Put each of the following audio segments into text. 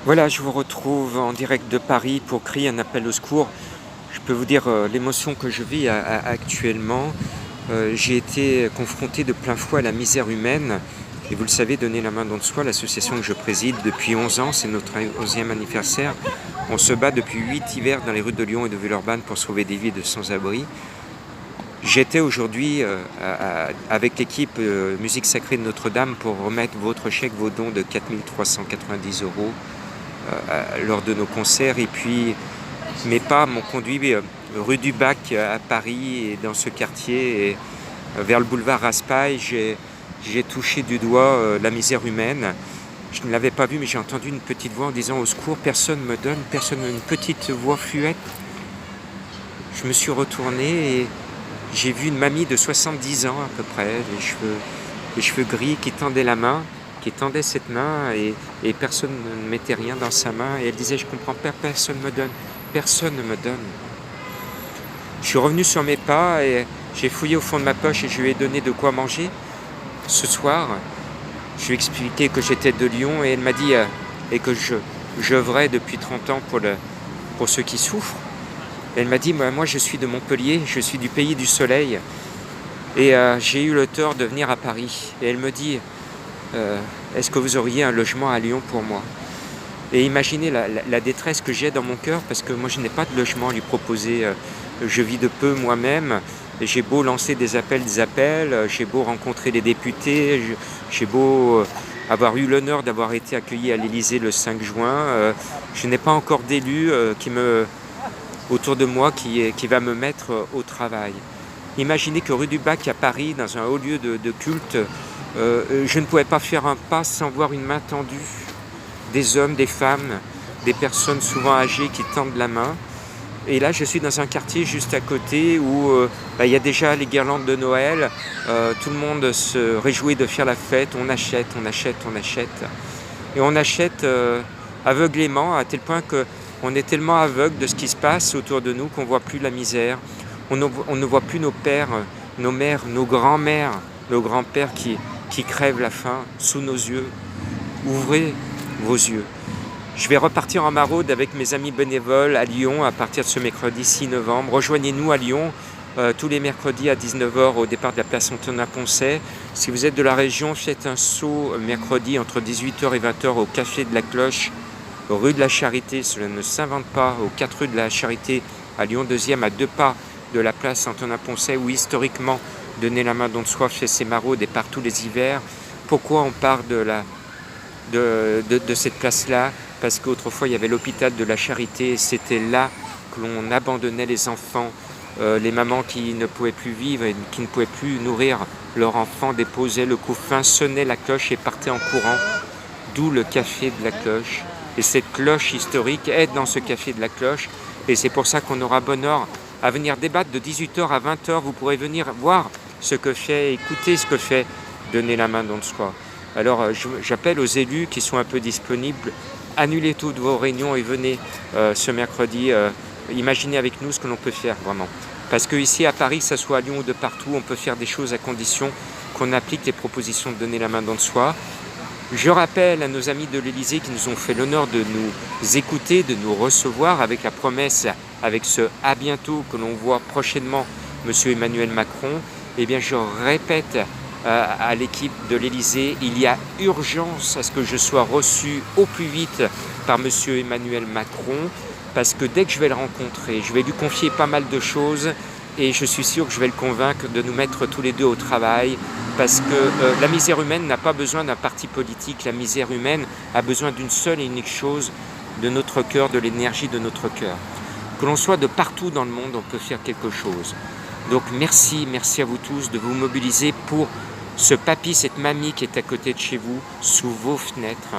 Voilà, je vous retrouve en direct de Paris pour crier un appel au secours. Je peux vous dire l'émotion que je vis actuellement. J'ai été confronté de plein fouet à la misère humaine. Et vous le savez, Donner la main dans le soi, l'association que je préside depuis 11 ans, c'est notre 11e anniversaire. On se bat depuis 8 hivers dans les rues de Lyon et de Villeurbanne pour sauver des vies de sans-abri. J'étais aujourd'hui avec l'équipe Musique Sacrée de Notre-Dame pour remettre votre chèque, vos dons de 4 390 € lors de nos concerts. Et puis mes pas m'ont conduit rue du Bac à Paris et dans ce quartier et vers le boulevard Raspail. J'ai touché du doigt la misère humaine. Je ne l'avais pas vu, mais j'ai entendu une petite voix en disant au secours, personne me donne, une petite voix fluette. Je me suis retourné et j'ai vu une mamie de 70 ans à peu près, les cheveux gris, qui tendait la main, qui tendait cette main et personne ne mettait rien dans sa main. Et elle disait, je comprends pas, personne me donne, personne ne me donne. Je suis revenu sur mes pas et j'ai fouillé au fond de ma poche et je lui ai donné de quoi manger. Ce soir, je lui ai expliqué que j'étais de Lyon et elle m'a dit et que j'œuvrais depuis 30 ans pour ceux qui souffrent. Elle m'a dit, moi je suis de Montpellier, je suis du pays du soleil et j'ai eu le tort de venir à Paris. Et elle me dit, est-ce que vous auriez un logement à Lyon pour moi? Et imaginez la détresse que j'ai dans mon cœur parce que moi je n'ai pas de logement à lui proposer. Je vis de peu moi-même. J'ai beau lancer des appels, j'ai beau rencontrer les députés, j'ai beau avoir eu l'honneur d'avoir été accueilli à l'Élysée le 5 juin. Je n'ai pas encore d'élu autour de moi qui va me mettre au travail. Imaginez que rue du Bac à Paris, dans un haut lieu de culte, je ne pouvais pas faire un pas sans voir une main tendue. Des hommes, des femmes, des personnes souvent âgées qui tendent la main. Et là, je suis dans un quartier juste à côté où il y a déjà les guirlandes de Noël. Tout le monde se réjouit de faire la fête. On achète. Et on achète aveuglément à tel point qu'on est tellement aveugle de ce qui se passe autour de nous qu'on ne voit plus la misère. On ne voit plus nos pères, nos mères, nos grands-mères, nos grands-pères qui crèvent la faim sous nos yeux. Ouvrez vos yeux. Je vais repartir en maraude avec mes amis bénévoles à Lyon à partir de ce mercredi 6 novembre. Rejoignez-nous à Lyon tous les mercredis à 19h au départ de la place Antonin-Poncet. Si vous êtes de la région, faites un saut mercredi entre 18h et 20h au Café de la Cloche, rue de la Charité. Cela ne s'invente pas, aux 4 rues de la Charité à Lyon 2e, à 2 pas de la place Antonin-Poncet où historiquement Donner la main dans le soi fait ses maraudes et part tous les hivers. Pourquoi on part de cette place-là? Parce qu'autrefois il y avait l'hôpital de la Charité et c'était là que l'on abandonnait les enfants. Les mamans qui ne pouvaient plus vivre et qui ne pouvaient plus nourrir leur enfant déposaient le couffin, sonnaient la cloche et partaient en courant. D'où le Café de la Cloche. Et cette cloche historique est dans ce Café de la Cloche. Et c'est pour ça qu'on aura bonheur à venir débattre de 18h à 20h. Vous pourrez venir voir ce que fait, écouter ce que fait Donner la main dans le soi. Alors j'appelle aux élus qui sont un peu disponibles, annulez toutes vos réunions et venez ce mercredi. Imaginez avec nous ce que l'on peut faire vraiment. Parce qu'ici à Paris, que ce soit à Lyon ou de partout, on peut faire des choses à condition qu'on applique les propositions de Donner la main dans le soi. Je rappelle à nos amis de l'Élysée qui nous ont fait l'honneur de nous écouter, de nous recevoir avec la promesse, avec ce « à bientôt » que l'on voit prochainement M. Emmanuel Macron. Eh bien, je répète à l'équipe de l'Élysée, il y a urgence à ce que je sois reçu au plus vite par M. Emmanuel Macron, parce que dès que je vais le rencontrer, je vais lui confier pas mal de choses et je suis sûr que je vais le convaincre de nous mettre tous les deux au travail, parce que la misère humaine n'a pas besoin d'un parti politique, la misère humaine a besoin d'une seule et unique chose, de notre cœur, de l'énergie de notre cœur. Que l'on soit de partout dans le monde, on peut faire quelque chose. Donc merci à vous tous de vous mobiliser pour ce papy, cette mamie qui est à côté de chez vous, sous vos fenêtres.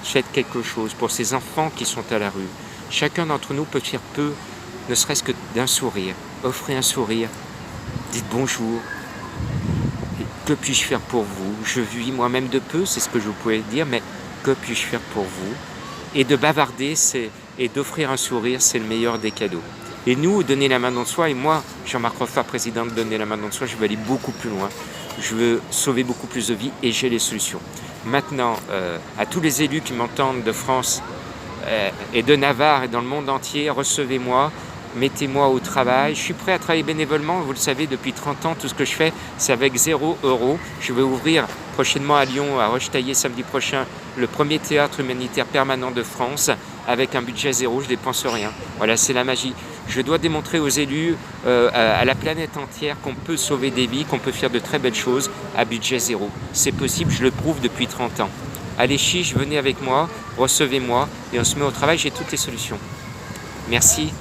Faites quelque chose pour ces enfants qui sont à la rue. Chacun d'entre nous peut faire peu, ne serait-ce que d'un sourire. Offrez un sourire, dites bonjour. Et que puis-je faire pour vous? Je vis moi-même de peu, c'est ce que je pouvais dire, mais que puis-je faire pour vous? Et de bavarder et d'offrir un sourire, c'est le meilleur des cadeaux. Et nous, Donner la main dans le soi, et moi, Jean-Marc Roffard, président de Donner la main dans le soi, je veux aller beaucoup plus loin. Je veux sauver beaucoup plus de vies et j'ai les solutions. Maintenant, à tous les élus qui m'entendent de France et de Navarre et dans le monde entier, recevez-moi. Mettez-moi au travail. Je suis prêt à travailler bénévolement. Vous le savez, depuis 30 ans, tout ce que je fais, c'est avec 0 €. Je vais ouvrir prochainement à Lyon, à Rochetaillé, samedi prochain, le premier théâtre humanitaire permanent de France, avec un budget 0, je ne dépense rien. Voilà, c'est la magie. Je dois démontrer aux élus, à la planète entière, qu'on peut sauver des vies, qu'on peut faire de très belles choses à budget 0. C'est possible, je le prouve depuis 30 ans. Allez chiche, venez avec moi, recevez-moi, et on se met au travail, j'ai toutes les solutions. Merci.